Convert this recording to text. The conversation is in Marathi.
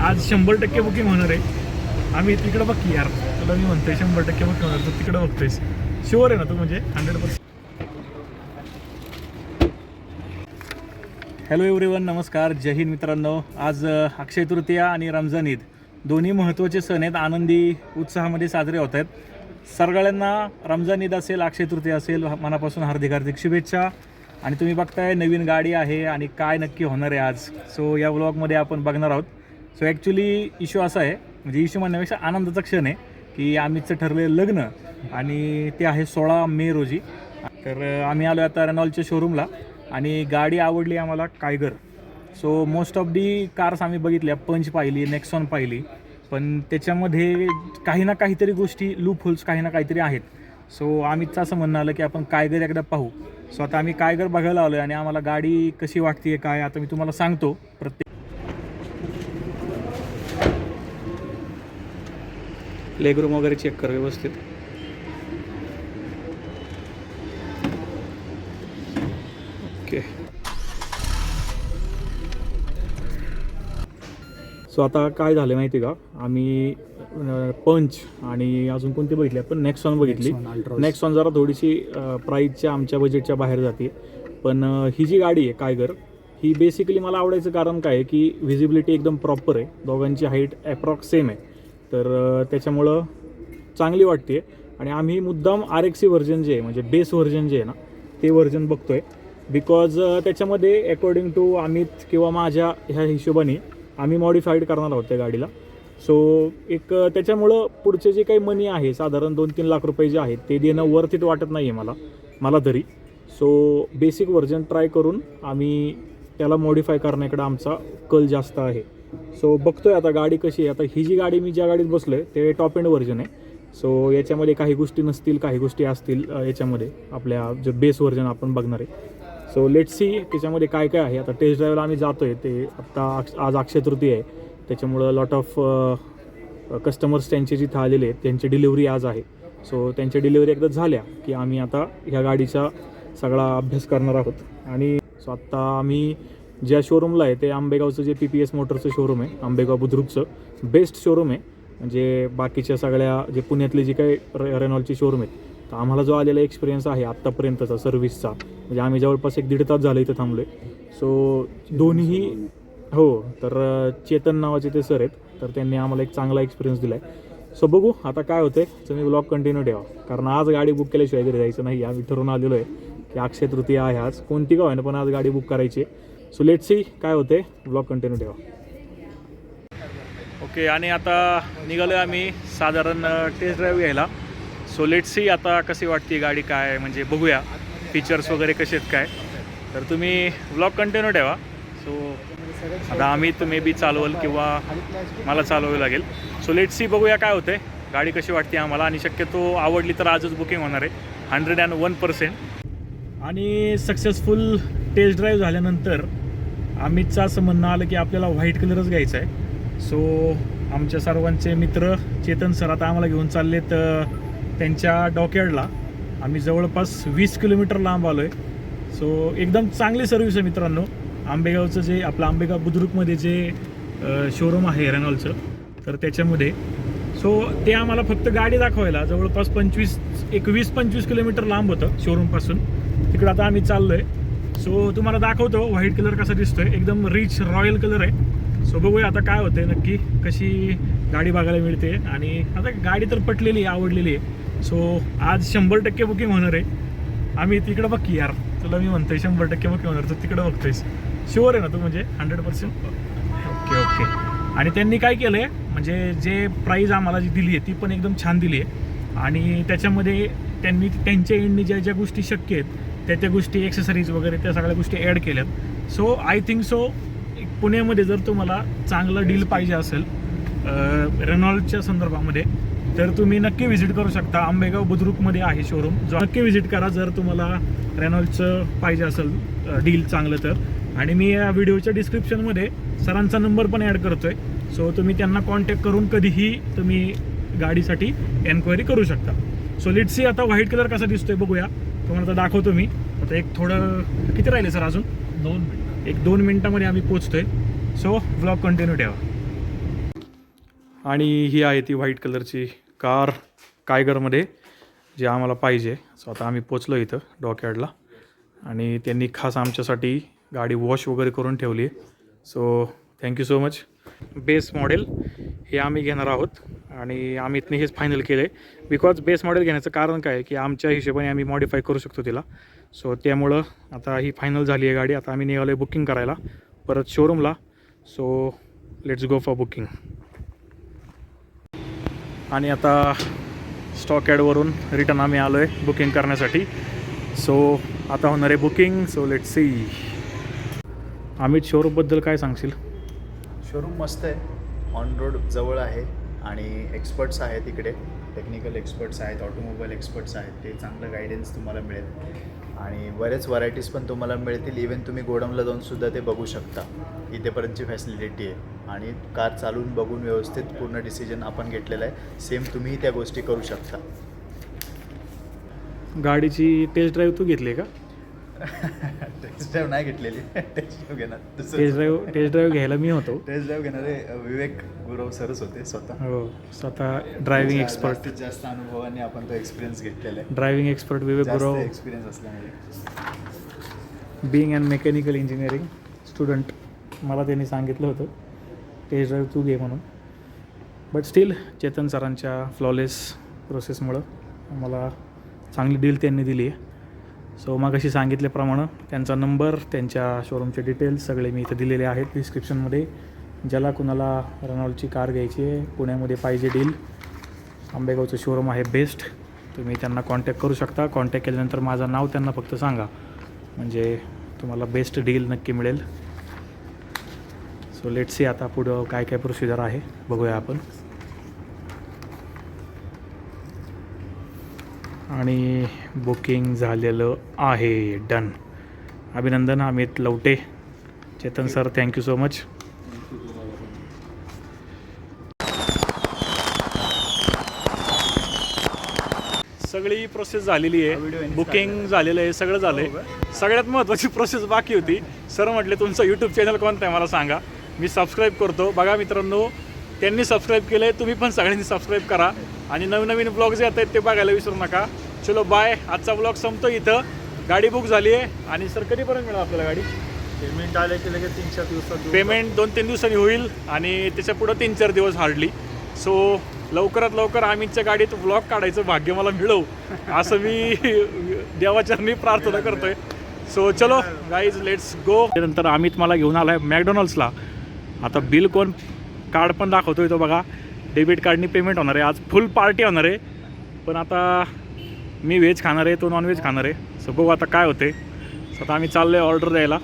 आज 100% बुकिंग होणार आहे. आम्ही तिकडं बघ की यार, तुला मी म्हणतोय 100% बुकिंग होणार, तू तिकडं बघतोयस. शुअर आहे ना तू, म्हणजे 100%? हॅलो एव्हरीवन, नमस्कार, जय हिंद मित्रांनो. आज अक्षय तृतीया आणि रमजान ईद दोन्ही महत्त्वाचे सण आहेत, आनंदी उत्साहामध्ये साजरे होत आहेत. सगळ्यांना रमजान ईद असेल, अक्षय तृतीया असेल, मनापासून हार्दिक हार्दिक शुभेच्छा. आणि तुम्ही बघताय नवीन गाडी आहे आणि काय नक्की होणार आहे आज, सो या व्लॉगमध्ये आपण बघणार आहोत. सो ॲक्च्युली इश्यू असा आहे, म्हणजे इश्यू म्हणण्यापेक्षा आनंदाचा क्षण आहे की आम्हीचं ठरलेलं लग्न आणि ते आहे 16 मे रोजी. तर आम्ही आलो आता रेनॉल्डच्या शोरूमला आणि गाडी आवडली आम्हाला Kiger. So most of the cars आम्ही बघितल्या, पंच पाहिली, नेक्सॉन पाहिली, पण त्याच्यामध्ये काही ना काहीतरी गोष्टी, लूप होल्स काही ना काहीतरी आहेत. सो आम्हीच असं म्हणणं आलं की आपण कायगर एकदा पाहू. सो आता आम्ही कायगर बघायला आलो आहे आणि आम्हाला गाडी कशी वाटते काय आता मी तुम्हाला सांगतो. प्रत्येक लेगरूम वगैरे चेक कर व्यवस्थित. ओके, सो आता काय झालं माहिती का, आम्ही पंच आणि अजून कोणती बघितली, आपण नेक्सॉन बघितली. नेक्सॉन जरा थोडीशी प्राईसच्या आमच्या बजेटच्या बाहेर जाते, पण ही जी गाडी आहे कायगर, ही बेसिकली मला आवडायचं कारण काय आहे की व्हिजिबिलिटी एकदम प्रॉपर आहे, दोघांची हाईट ॲप्रॉक्स सेम आहे, तर त्याच्यामुळं चांगली वाटते. आणि आम्ही मुद्दाम RXC व्हर्जन जे आहे, म्हणजे बेस व्हर्जन जे आहे ना, ते व्हर्जन बघतो आहे, बिकॉज त्याच्यामध्ये अकॉर्डिंग टू अमित किंवा माझ्या ह्या हिशोबाने आम्ही मॉडिफाईड करणार आहोत त्या गाडीला. सो एक त्याच्यामुळं पुढचे जे काही मनी आहे, साधारण 2-3 लाख रुपये जे आहेत, ते देणं वर्थ इट वाटत नाही आहे मला तरी. सो बेसिक व्हर्जन ट्राय करून आम्ही त्याला मॉडिफाय करण्याकडे आमचा कल जास्त आहे. सो बघतोय आता गाडी कशी आहे. आता ही जी गाडी मी ज्या गाडीत बसलो आहे ते टॉप एंड व्हर्जन आहे. सो याच्यामध्ये काही गोष्टी नसतील, काही गोष्टी असतील याच्यामध्ये, आपल्या जे बेस व्हर्जन आपण बघणार आहे. सो लेट्स सी त्याच्यामध्ये काय काय आहे. आता टेस्ट ड्राईव्हला आम्ही जातो आहे, ते आत्ता आज अक्षय तृतीया आहे, त्याच्यामुळं लॉट ऑफ कस्टमर्स त्यांचे जिथं आलेले आहेत, त्यांची डिलिव्हरी आज आहे. सो त्यांच्या डिलिव्हरी एकदा झाल्या की आम्ही आता ह्या गाडीचा सगळा अभ्यास करणार आहोत. आणि सो आत्ता आम्ही ज्या शोरूमला आहे ते आंबेगावचं जे PPS मोटरचं शोरूम आहे, आंबेगाव बुद्रुकचं बेस्ट शोरूम आहे. म्हणजे बाकीच्या सगळ्या जे पुण्यातले जे काही रेनॉल्डचे शोरूम आहेत, तर आम्हाला जो आलेला एक्सपिरियन्स आहे आत्तापर्यंतचा सर्व्हिसचा, म्हणजे आम्ही जवळपास 1-1.5 तास झालं इथं थांबलो आहे. सो दोन्ही हो, तर चेतन नावाचे ते सर आहेत, तर त्यांनी आम्हाला एक चांगला एक्सपिरियन्स दिला आहे. सो बघू आता काय होतं आहे. तुम्ही व्लॉग कंटिन्यू ठेवा, कारण आज गाडी बुक केल्याशिवाय घरी जायचं नाही. आम्ही ठरवून आलेलो आहे की अक्षय तृतीया आहे आज, कोणती गाव आहे ना, पण आज गाडी बुक करायची आहे. सो लेट्स सी काय होते, व्लॉग कंटिन्यू ठेवा. ओके, आणि आता निघालो आहे आम्ही साधारण टेस्ट ड्राईव्ह घ्यायला. सो लेट्स सी आता कशी वाटते गाडी, काय म्हणजे बघूया फीचर्स वगैरे कसे आहेत काय. तर तुम्ही व्लॉग कंटिन्यू ठेवा. सो आता आम्ही मे बी चालवल किंवा मला चालवावी लागेल. सो लेट्स सी, बघूया काय होते, गाडी कशी वाटते आम्हाला. आणि शक्यतो आवडली तर आजच बुकिंग होणार आहे 101%. आणि सक्सेसफुल टेस्ट ड्राईव्ह झाल्यानंतर आम्हीचं असं म्हणणं आलं की आपल्याला व्हाईट कलरच घ्यायचा आहे. सो आमच्या सर्वांचे मित्र चेतन सर आता आम्हाला घेऊन चाललेत त्यांच्या डॉकयार्डला. आम्ही जवळपास 20 किलोमीटर लांब आलो आहे. सो एकदम चांगली सर्व्हिस आहे मित्रांनो. आंबेगावचं जे आपलं आंबेगाव बुद्रुकमध्ये जे शोरूम आहे रेनॉल्डचं, तर त्याच्यामध्ये सो ते आम्हाला फक्त गाडी दाखवायला जवळपास 20-25 किलोमीटर लांब होतं शोरूमपासून. तिकडं आता आम्ही चाललो आहे. सो तुम्हाला दाखवतो व्हाईट कलर कसा दिसतो आहे, एकदम रिच रॉयल कलर आहे. सो बघूया आता काय होतं आहे, नक्की कशी गाडी बघायला मिळते. आणि आता गाडी तर पटलेली आहे, आवडलेली आहे. सो आज 100% बुकिंग होणार आहे. आम्ही तिकडं बघ की यार, तुला मी म्हणतोय 100% बुकिंग होणार, तर तिकडं बघतोयस. शुअर आहे ना तू, म्हणजे 100%? ओके. आणि त्यांनी काय केलं आहे, म्हणजे जे प्राईज आम्हाला जी दिली आहे ती पण एकदम छान दिली आहे. आणि त्याच्यामध्ये त्यांनी त्यांच्या एंडनी ज्या गोष्टी शक्य आहेत त्या गोष्टी, ॲक्सेसरीज वगैरे त्या सगळ्या गोष्टी ॲड केल्यात. सो आय थिंक सो पुण्यामध्ये जर तुम्हाला चांगलं डील पाहिजे असेल रेनॉल्डच्या संदर्भामध्ये, तर तुम्ही नक्की व्हिजिट करू शकता. आंबेगाव बुद्रुकमध्ये आहे शोरूम, जो नक्की व्हिजिट करा जर तुम्हाला रेनॉल्डचं पाहिजे असेल डील चांगलं तर. आणि मी या व्हिडिओच्या डिस्क्रिप्शनमध्ये सरांचा नंबर पण ॲड करतो आहे. सो तुम्ही त्यांना कॉन्टॅक्ट करून कधीही तुम्ही गाडीसाठी एन्क्वायरी करू शकता. सो लेट्स सी आता व्हाईट कलर कसा दिसतोय बघूया. तुम्हाला आता दाखवतो मी. आता एक थोडं किती राहिले सर, अजून 2 मिनिटं, 1-2 मिनिटामध्ये आम्ही पोचतोय. सो व्लॉग कंटिन्यू ठेवा. आणि ही आहे ती व्हाईट कलरची कार कायगरमध्ये जे आम्हाला पाहिजे. सो आता आम्ही पोचलो इथं डॉकयार्डला आणि त्यांनी खास आमच्यासाठी गाडी वॉश वगैरे करून ठेवली आहे. So thank you so much. Base model हे आम्ही घेणार आहोत आणि आम्ही इथनं हेच फायनल केलं आहे. बिकॉज बेस मॉडेल घेण्याचं कारण काय आहे की आमच्या हिशोबाने आम्ही मॉडिफाय करू शकतो तिला. सो त्यामुळं आता ही फायनल झाली आहे गाडी. आता आम्ही निघालो आहे बुकिंग करायला परत शोरूमला. So let's go for booking. आणि आता स्टॉक ॲडवरून रिटर्न आम्ही आलो आहे बुकिंग करण्यासाठी. सो आता होणार आहे booking. So let's see. Amit, शोरूमबद्दल काय सांगशील? शोरूम मस्त आहे, ऑन रोड जवळ आहे आणि एक्सपर्ट्स आहेत इकडे, टेक्निकल एक्सपर्ट्स आहेत, ऑटोमोबाईल एक्सपर्ट्स आहेत, ते चांगलं गायडन्स तुम्हाला मिळेल आणि बरेच व्हरायटीज पण तुम्हाला मिळतील. इवन तुम्ही गोडाऊनला जाऊनसुद्धा ते बघू शकता. इथेपर्यंतची फॅसिलिटी आहे आणि कार चालून बघून व्यवस्थित पूर्ण डिसिजन आपण घेतलेला आहे. सेम तुम्ही त्या गोष्टी करू शकता. गाडीची टेस्ट ड्राईव्ह तू घेतली आहे का? टेस्ट ड्राईव्ह नाही घेतलेली, टेस्ट ड्राईव्ह घेणार. टेस्ट ड्राईव्ह घ्यायला मी होतो. टेस्ट ड्राईव्ह घेणारे विवेक गुरव सरच होते स्वतः. हो, स्वतः ड्रायव्हिंग एक्सपर्ट. जास्तीत जास्त अनुभवाने आपण तो एक्सपिरियन्स घेतलेला आहे. ड्रायव्हिंग एक्सपर्ट विवेक गुरव. एक्सपिरियन्स असल्यामुळे being and mechanical engineering student, मला त्यांनी सांगितलं होतं टेस्ट ड्राईव्ह तू घे म्हणून. बट स्टील चेतन सरांच्या फ्लॉलेस प्रोसेसमुळं मला चांगली डील त्यांनी दिली आहे. सो मग अशी सांगितल्याप्रमाणे त्यांचा नंबर, त्यांच्या शोरूमचे डिटेल्स सगळे मी इथं दिलेले आहेत डिस्क्रिप्शनमध्ये. ज्याला कुणाला रेनॉल्टची कार घ्यायची आहे, पुण्यामध्ये पाहिजे डील, आंबेगावचं शोरूम आहे बेस्ट. तुम्ही त्यांना कॉन्टॅक्ट करू शकता. कॉन्टॅक्ट केल्यानंतर माझं नाव त्यांना फक्त सांगा, म्हणजे तुम्हाला बेस्ट डील नक्की मिळेल. सो लेट्स सी आता पुढं काय काय प्रोसिजर आहे बघूया आपण. आणि बुकिंग झालेलं आहे, डन. अभिनंदन Amit Lavate. Chetan sir, thank you so much. सगळी प्रोसेस झालेली आहे, बुकिंग झालेलं आहे, सगळं झालं आहे. सगळ्यात महत्त्वाची प्रोसेस बाकी होती. सर म्हटले तुमचं यूट्यूब चॅनल कोणतं आहे मला सांगा, मी सबस्क्राईब करतो. बघा मित्रांनो, त्यांनी सबस्क्राईब केलं आहे, तुम्ही पण सगळ्यांनी सबस्क्राईब करा आणि नवीन नवीन ब्लॉग्स येत आहेत ते बघायला विसरू नका. चलो बाय. आजचा ब्लॉग संपतो इथं. गाडी बुक झाली आहे आणि सर कधीपर्यंत मिळेल आपल्याला गाडी? पेमेंट आले की लगेच 3-4 दिवसात पेमेंट 2-3 दिवसांनी होईल आणि त्याच्या पुढं 3-4 दिवस हार्डली. सो लवकरात लवकर अमितच्या गाडीत ब्लॉग काढायचं भाग्य मला मिळव असं मी देवाचरणी प्रार्थना करतोय. सो चलो गाईज, लेट्स गो. त्यानंतर अमित मला घेऊन आला आहे मॅकडॉनल्ड्सला. आता बिल कोण कार्ड पण दाखवतोय तो बघा. डेबिट कार्डनी पेमेंट होणार आहे. आज फुल पार्टी होणार आहे. पण आता मी व्हेज खाणार आहे, तो नॉनव्हेज खाणार आहे. सो बघू आता काय होते. सो आता आम्ही चाललो आहे ऑर्डर द्यायला.